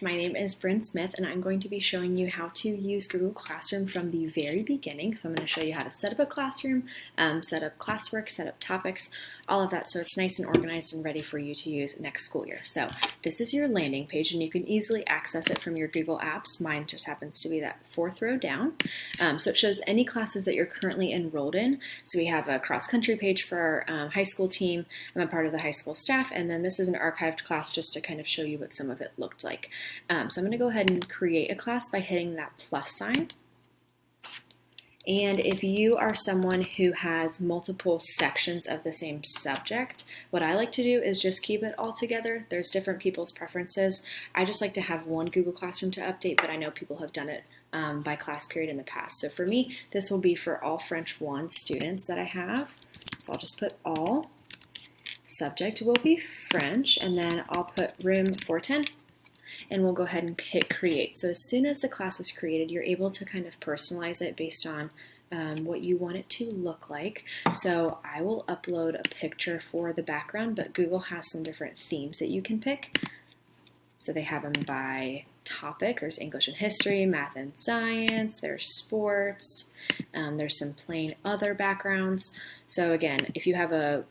My name is Bryn Smith, and I'm going to be showing you how to use Google Classroom from the very beginning. So I'm going to show you how to set up a classroom, set up classwork, set up topics, all of that, so it's nice and organized and ready for you to use next school year. So this is your landing page, and you can easily access it from your Google Apps. Mine just happens to be that fourth row down. So it shows any classes that you're currently enrolled in. So we have a cross-country page for our high school team. I'm a part of the high school staff, and then this is an archived class just to kind of show you what some of it looked like. So I'm going to go ahead and create a class by hitting that plus sign. And if you are someone who has multiple sections of the same subject, what I like to do is just keep it all together. There's different people's preferences. I just like to have one Google Classroom to update, but I know people have done it by class period in the past. So for me, this will be for all French 1 students that I have. So I'll just put all. Subject will be French, and then I'll put room 410. And we'll go ahead and hit create. So as soon as the class is created, you're able to kind of personalize it based on what you want it to look like. So I will upload a picture for the background, but Google has some different themes that you can pick. So they have them by topic. There's English and history, math and science, there's sports, there's some plain other backgrounds. So again, if you have a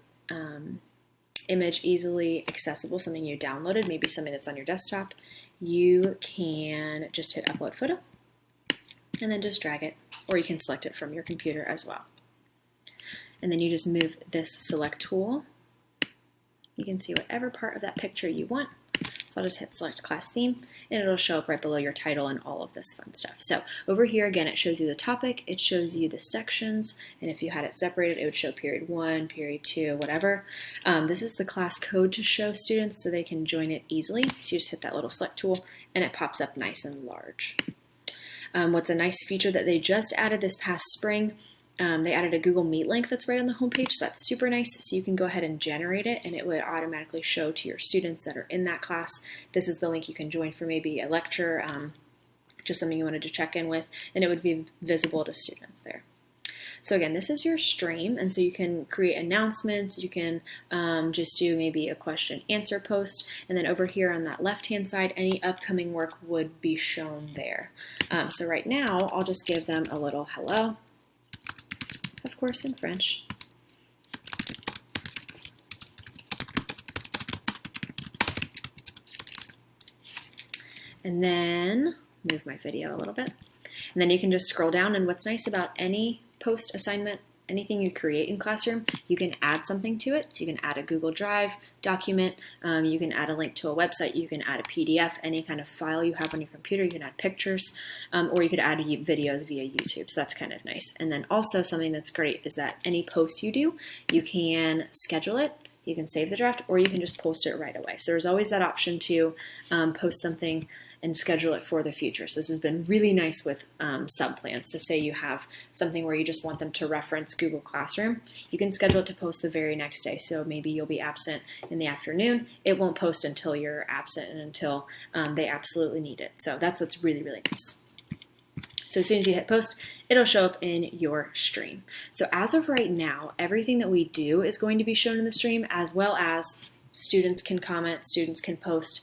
image easily accessible, something you downloaded, maybe something that's on your desktop, you can just hit upload photo and then just drag it, or you can select it from your computer as well. And then you just move this select tool. You can see whatever part of that picture you want. So I'll just hit select class theme, and it'll show up right below your title and all of this fun stuff. So over here, again, it shows you the topic, it shows you the sections, and if you had it separated, it would show period 1, period 2, whatever. This is the class code to show students so they can join it easily. So you just hit that little select tool, and it pops up nice and large. What's a nice feature that they just added this past spring, they added a Google Meet link that's right on the homepage, so that's super nice. So you can go ahead and generate it, and it would automatically show to your students that are in that class. This is the link you can join for maybe a lecture, just something you wanted to check in with, and it would be visible to students there. So again, this is your stream, and so you can create announcements, you can just do maybe a question answer post, and then over here on that left-hand side, any upcoming work would be shown there. So right now, I'll just give them a little hello, of course in French. And then move my video a little bit. And then you can just scroll down, and what's nice about any post assignment, anything you create in Classroom, you can add something to it. So you can add a Google Drive document, you can add a link to a website, you can add a PDF, any kind of file you have on your computer, you can add pictures, or you could add videos via YouTube, so that's kind of nice. And then also something that's great is that any post you do, you can schedule it, you can save the draft, or you can just post it right away. So there's always that option to post something and schedule it for the future. So this has been really nice with sub-plans. So say you have something where you just want them to reference Google Classroom, you can schedule it to post the very next day. So maybe you'll be absent in the afternoon. It won't post until you're absent and until they absolutely need it. So that's what's really, really nice. So as soon as you hit post, it'll show up in your stream. So as of right now, everything that we do is going to be shown in the stream, as well as students can comment, students can post,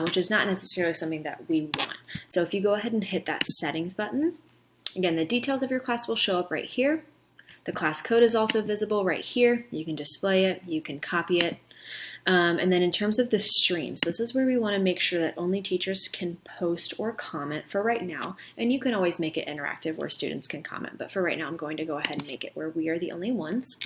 which is not necessarily something that we want. So if you go ahead and hit that settings button, again, the details of your class will show up right here. The class code is also visible right here. You can display it, you can copy it. And then in terms of the streams, this is where we want to make sure that only teachers can post or comment for right now. And you can always make it interactive where students can comment. But for right now, I'm going to go ahead and make it where we are the only ones.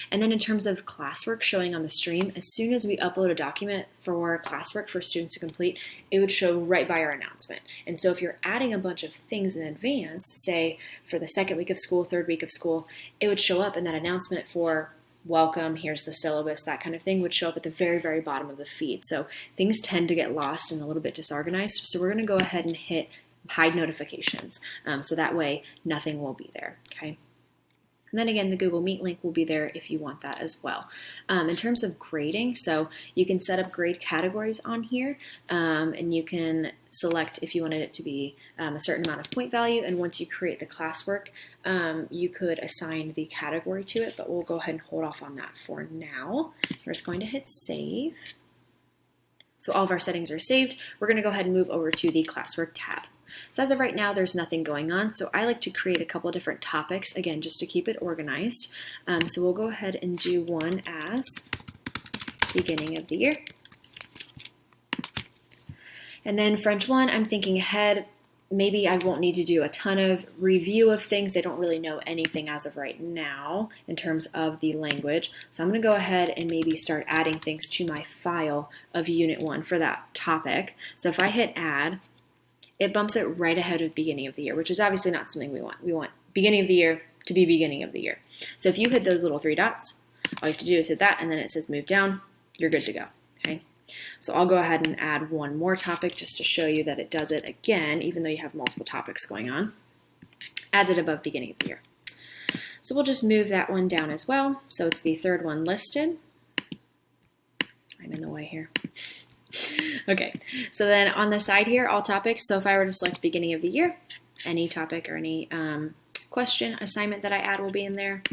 And then in terms of classwork showing on the stream, as soon as we upload a document for classwork for students to complete, it would show right by our announcement. And so if you're adding a bunch of things in advance, say for the second week of school, third week of school, it would show up in that announcement for welcome, here's the syllabus, that kind of thing would show up at the very, very bottom of the feed. So things tend to get lost and a little bit disorganized. So we're going to go ahead and hit hide notifications. So that way nothing will be there. Okay. And then again, the Google Meet link will be there if you want that as well. In terms of grading, so you can set up grade categories on here, and you can select if you wanted it to be a certain amount of point value. And once you create the classwork, you could assign the category to it, but we'll go ahead and hold off on that for now. We're just going to hit save. So all of our settings are saved. We're going to go ahead and move over to the classwork tab. So as of right now, there's nothing going on. So I like to create a couple of different topics, again, just to keep it organized. So we'll go ahead and do one as beginning of the year. And then French 1, I'm thinking ahead. Maybe I won't need to do a ton of review of things. They don't really know anything as of right now in terms of the language. So I'm going to go ahead and maybe start adding things to my file of Unit 1 for that topic. So if I hit add, it bumps it right ahead of beginning of the year, which is obviously not something we want. We want beginning of the year to be beginning of the year. So if you hit those little 3 dots, all you have to do is hit that, and then it says move down. You're good to go, okay? So I'll go ahead and add one more topic just to show you that it does it again, even though you have multiple topics going on. Adds it above beginning of the year. So we'll just move that one down as well. So it's the 3rd one listed. I'm in the way here. Okay, so then on the side here, all topics. So if I were to select beginning of the year, any topic or any question, assignment that I add will be in there.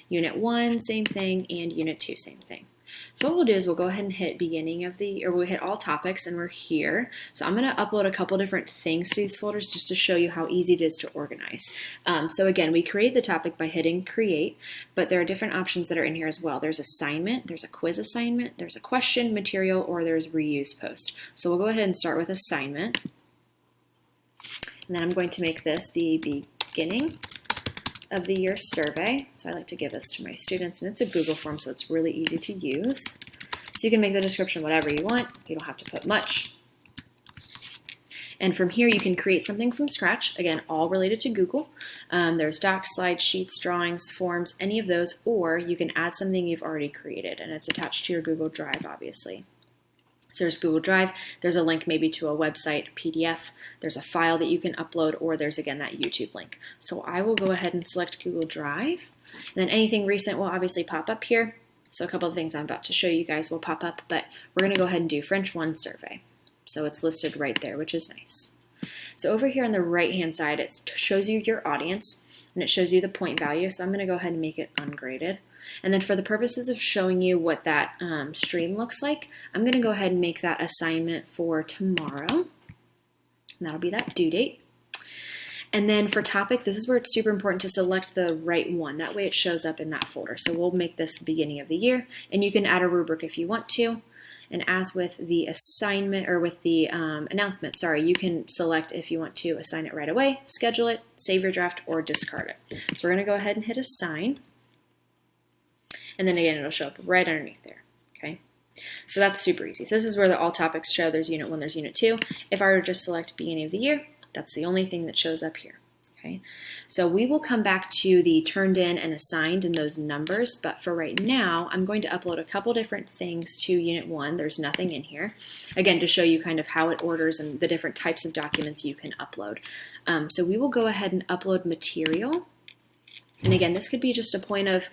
Unit 1, same thing, and Unit 2, same thing. So what we'll do is we'll go ahead and hit beginning of the, or we'll hit all topics, and we're here. So I'm going to upload a couple different things to these folders just to show you how easy it is to organize. So again, we create the topic by hitting create, but there are different options that are in here as well. There's assignment, there's a quiz assignment, there's a question, material, or there's reuse post. So we'll go ahead and start with assignment. And then I'm going to make this the beginning of the year survey. So I like to give this to my students, and it's a Google form, so it's really easy to use. So you can make the description whatever you want. You don't have to put much. And from here, you can create something from scratch. Again, all related to Google. There's docs, slides, sheets, drawings, forms, any of those, or you can add something you've already created, and it's attached to your Google Drive, obviously. So there's Google Drive, there's a link maybe to a website, PDF, there's a file that you can upload, or there's again that YouTube link. So I will go ahead and select Google Drive, and then anything recent will obviously pop up here. So a couple of things I'm about to show you guys will pop up, but we're going to go ahead and do French 1 survey. So it's listed right there, which is nice. So over here on the right hand side, it shows you your audience, and it shows you the point value. So I'm going to go ahead and make it ungraded. And then for the purposes of showing you what that stream looks like, I'm going to go ahead and make that assignment for tomorrow. And that'll be that due date. And then for topic, this is where it's super important to select the right one. That way it shows up in that folder. So we'll make this the beginning of the year, and you can add a rubric if you want to. And as with the assignment, or with the announcement, sorry, you can select if you want to assign it right away, schedule it, save your draft, or discard it. So we're going to go ahead and hit assign. And then again, it'll show up right underneath there, okay? So that's super easy. So this is where the all topics show. There's Unit 1, there's Unit 2. If I were to just select beginning of the year, that's the only thing that shows up here, okay? So we will come back to the turned in and assigned in those numbers, but for right now, I'm going to upload a couple different things to Unit 1. There's nothing in here. Again, to show you kind of how it orders and the different types of documents you can upload. So we will go ahead and upload material. And again, this could be just a point of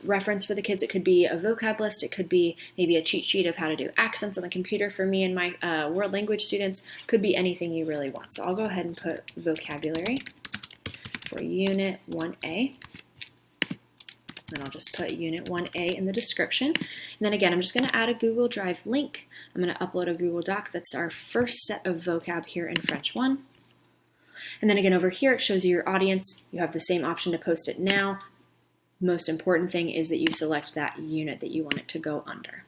reference for the kids. It could be a vocab list. It could be maybe a cheat sheet of how to do accents on the computer for me and my world language students. Could be anything you really want. So I'll go ahead and put vocabulary for Unit 1A. Then I'll just put Unit 1A in the description. And then again, I'm just going to add a Google Drive link. I'm going to upload a Google Doc. That's our first set of vocab here in French 1. And then again, over here, it shows you your audience. You have the same option to post it now. Most important thing is that you select that unit that you want it to go under.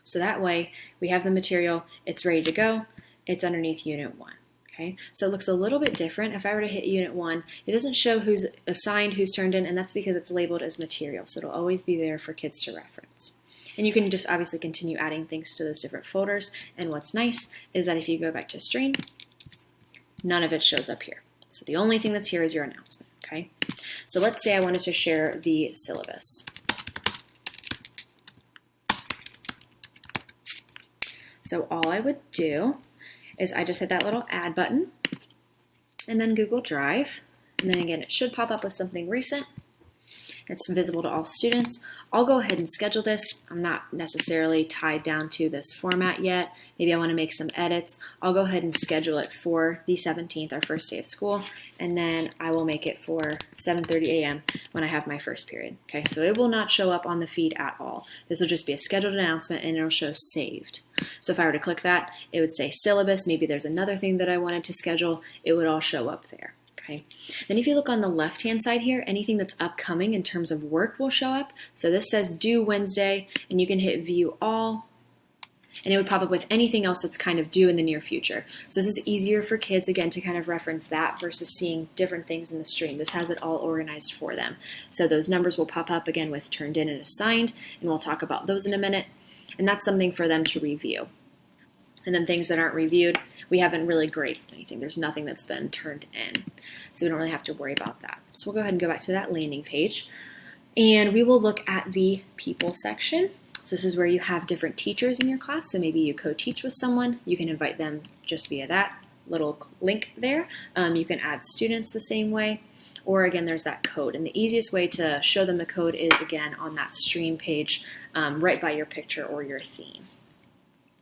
So that way, we have the material, it's ready to go, it's underneath Unit 1. Okay, so it looks a little bit different. If I were to hit Unit 1, it doesn't show who's assigned, who's turned in, and that's because it's labeled as material. So it'll always be there for kids to reference. And you can just obviously continue adding things to those different folders. And what's nice is that if you go back to stream, none of it shows up here. So the only thing that's here is your announcement, okay? So let's say I wanted to share the syllabus. So all I would do is I just hit that little add button, and then Google Drive. And then again, it should pop up with something recent. It's visible to all students. I'll go ahead and schedule this. I'm not necessarily tied down to this format yet. Maybe I want to make some edits. I'll go ahead and schedule it for the 17th, our first day of school, and then I will make it for 7:30 a.m. when I have my first period. Okay, so it will not show up on the feed at all. This will just be a scheduled announcement and it'll show saved. So if I were to click that, it would say syllabus. Maybe there's another thing that I wanted to schedule. It would all show up there. Okay. Then if you look on the left-hand side here, anything that's upcoming in terms of work will show up. So this says due Wednesday, and you can hit view all, and it would pop up with anything else that's kind of due in the near future. So this is easier for kids, again, to kind of reference that versus seeing different things in the stream. This has it all organized for them. So those numbers will pop up again with turned in and assigned, and we'll talk about those in a minute. And that's something for them to review. And then things that aren't reviewed, we haven't really graded anything. There's nothing that's been turned in. So we don't really have to worry about that. So we'll go ahead and go back to that landing page. And we will look at the people section. So this is where you have different teachers in your class. So maybe you co-teach with someone. You can invite them just via that little link there. You can add students the same way. Or again, there's that code. And the easiest way to show them the code is, again, on that stream page right by your picture or your theme.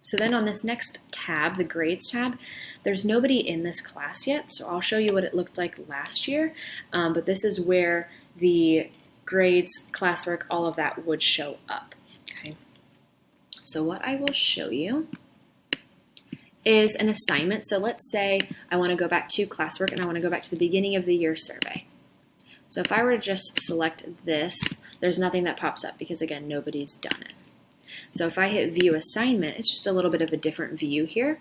So then on this next tab, the grades tab, there's nobody in this class yet, so I'll show you what it looked like last year, but this is where the grades, classwork, all of that would show up. Okay. So what I will show you is an assignment. So let's say I want to go back to classwork and I want to go back to the beginning of the year survey. So if I were to just select this, there's nothing that pops up because, again, nobody's done it. So if I hit view assignment, it's just a little bit of a different view here.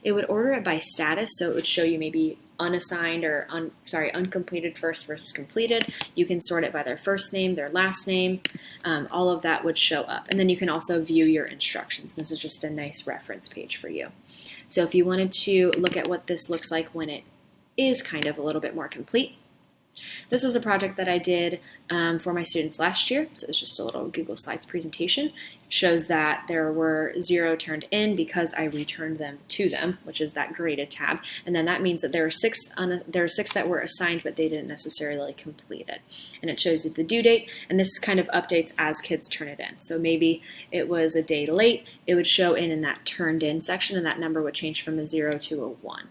It would order it by status, so it would show you maybe unassigned or uncompleted first versus completed. You can sort it by their first name, their last name, all of that would show up. And then you can also view your instructions. This is just a nice reference page for you. So if you wanted to look at what this looks like when it is kind of a little bit more complete, this was a project that I did for my students last year. So it's just a little Google Slides presentation. It shows that there were 0 turned in because I returned them to them, which is that graded tab. And then that means that there are 6 that were assigned, but they didn't necessarily complete it. And it shows you the due date, and this kind of updates as kids turn it in. So maybe it was a day late, it would show in that turned in section, and that number would change from a 0 to a 1.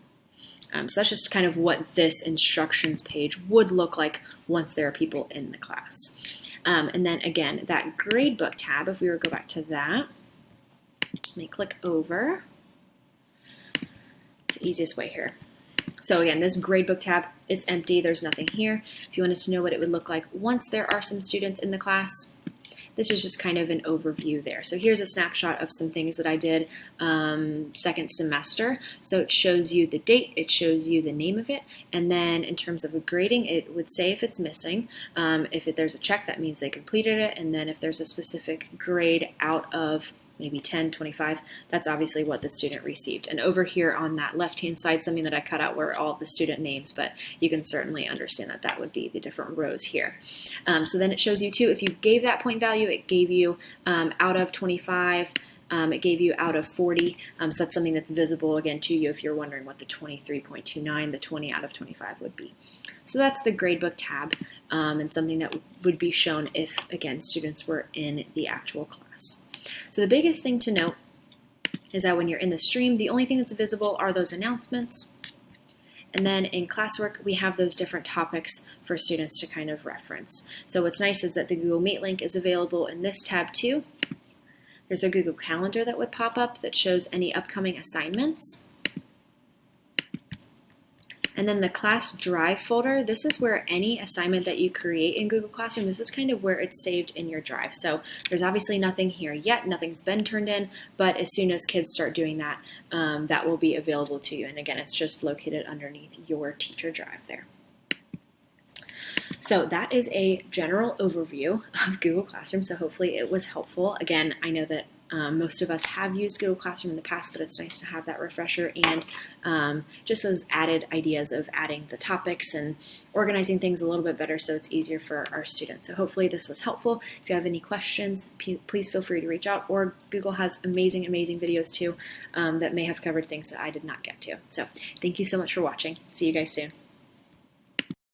So that's just kind of what this instructions page would look like once there are people in the class. And then again, that gradebook tab, if we were to go back to that, let me click over. It's the easiest way here. So again, this gradebook tab, it's empty, there's nothing here. If you wanted to know what it would look like once there are some students in the class, this is just kind of an overview there. So here's a snapshot of some things that I did second semester. So it shows you the date, it shows you the name of it, and then in terms of grading, it would say if it's missing. If there's a check, that means they completed it, and then if there's a specific grade out of maybe 10, 25, that's obviously what the student received. And over here on that left-hand side, something that I cut out were all the student names, but you can certainly understand that that would be the different rows here. So then it shows you too, if you gave that point value, it gave you out of 25, it gave you out of 40, so that's something that's visible again to you if you're wondering what the 23.29, the 20 out of 25 would be. So that's the gradebook tab, and something that would be shown if, again, students were in the actual class. So the biggest thing to note is that when you're in the stream, the only thing that's visible are those announcements. And then in classwork, we have those different topics for students to kind of reference. So what's nice is that the Google Meet link is available in this tab too. There's a Google Calendar that would pop up that shows any upcoming assignments. And then the class drive folder, this is where any assignment that you create in Google Classroom, this is kind of where it's saved in your drive. So there's obviously nothing here yet, nothing's been turned in, but as soon as kids start doing that, that will be available to you. And again, it's just located underneath your teacher drive there. So that is a general overview of Google Classroom, so hopefully it was helpful. Again, I know that most of us have used Google Classroom in the past, but it's nice to have that refresher and just those added ideas of adding the topics and organizing things a little bit better so it's easier for our students. So hopefully this was helpful. If you have any questions, please feel free to reach out, or Google has amazing, amazing videos too that may have covered things that I did not get to. So thank you so much for watching. See you guys soon.